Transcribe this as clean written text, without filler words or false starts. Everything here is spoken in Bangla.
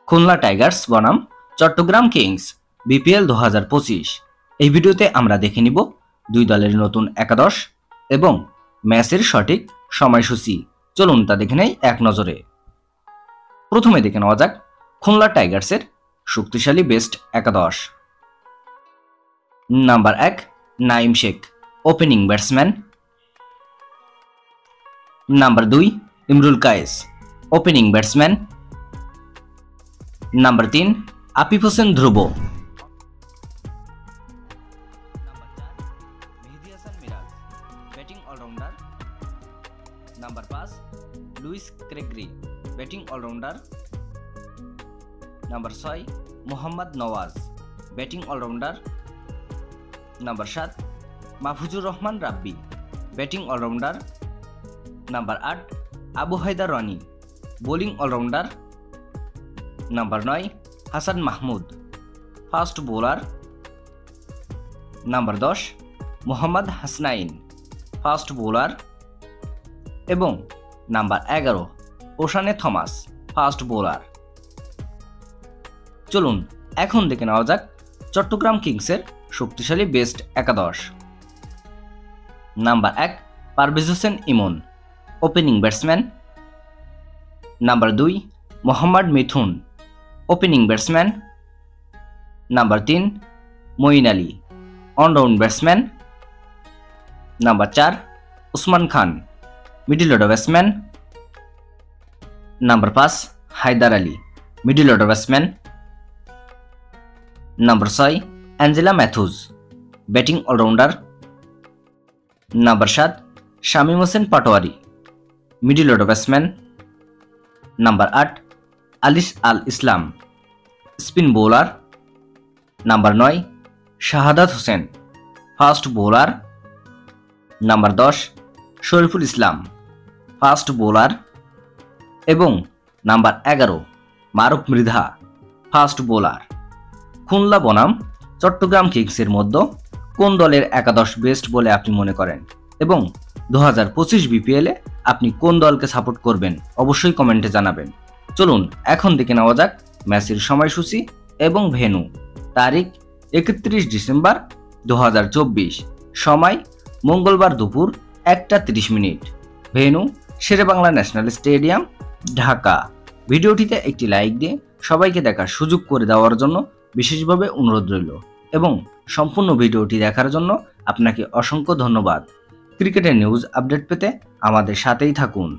খুলনা টাইগার্স বনাম চট্টগ্রাম কিংস বিপিএল 2025। এই ভিডিওতে আমরা দেখে নিব দুই দলের নতুন একাদশ এবং ম্যাচের সঠিক সময়সূচি। চলুন তা দেখে নেই এক নজরে। প্রথমে দেখে নেওয়া যাক খুলনা টাইগার্সের শক্তিশালী বেস্ট একাদশ। Number 1 Naim Sheikh, opening batsman. Number 2 Imrul Kayes, opening batsman. Number 3 Afif Hossain Dhruba. Number 4 Mehedi Hasan Miraz, batting allrounder. Number 5 Lewis Gregory, batting allrounder. Number 6 Mohammad Nawaz, batting allrounder. Number 7 Mahfuzur Rahman Rabbi, batting allrounder. Number 8 Abu Haider Rony, bowling allrounder. Number 9 Hasan Mahmud, fast bowler. Number 10 Mohammad Hasnain, fast bowler. এবং number 11 Oshane Thomas, fast bowler. চলুন এখন দেখে নেওয়া যাক চট্টগ্রাম কিংসের শক্তিশালী বেস্ট একাদশ। Number 1 Parvez Hossain Emon, opening batsman. Number 2 Mohammad Mithun, opening batsman. Number 3 Moeen Ali, allround batsman. Number 4 Usman Khan, middle order batsman. Number 5 Haider Ali, middle order batsman. Number 6 Angelo Mathews, batting allrounder. Number 7 Shamim Hossain Patwari, middle order batsman. Number 8 Aliss Al Islam, spin bowler. Number 9 Shahadat Hossain, fast bowler. Number 10 Shoriful Islam, fast bowler. এবং নাম্বার 11 মারুফ মৃধা, ফাস্ট বোলার। খুলনা বনাম চট্টগ্রাম কিংসের মধ্যে কোন দলের একাদশ বেস্ট বলে আপনি মনে করেন এবং 2025 বিপিএলে আপনি কোন দলকে সাপোর্ট করবেন অবশ্যই কমেন্টে জানাবেন। চলুন এখন দেখে নেওয়া যাক ম্যাচের সময়সূচি এবং ভেন্যু। তারিখ 31 ডিসেম্বর 2024, সময় মঙ্গলবার দুপুর 1টা 30 মিনিট, venue Sher-e-Bangla national stadium, Dhaka. ভিডিওটিতে একটি লাইক দিয়ে সবাইকে দেখার সুযোগ করে দেওয়ার জন্য বিশেষভাবে অনুরোধ রইল এবং সম্পূর্ণ ভিডিওটি দেখার জন্য আপনাকে অসংখ্য ধন্যবাদ। ক্রিকেটের নিউজ আপডেট পেতে আমাদের সাথেই থাকুন।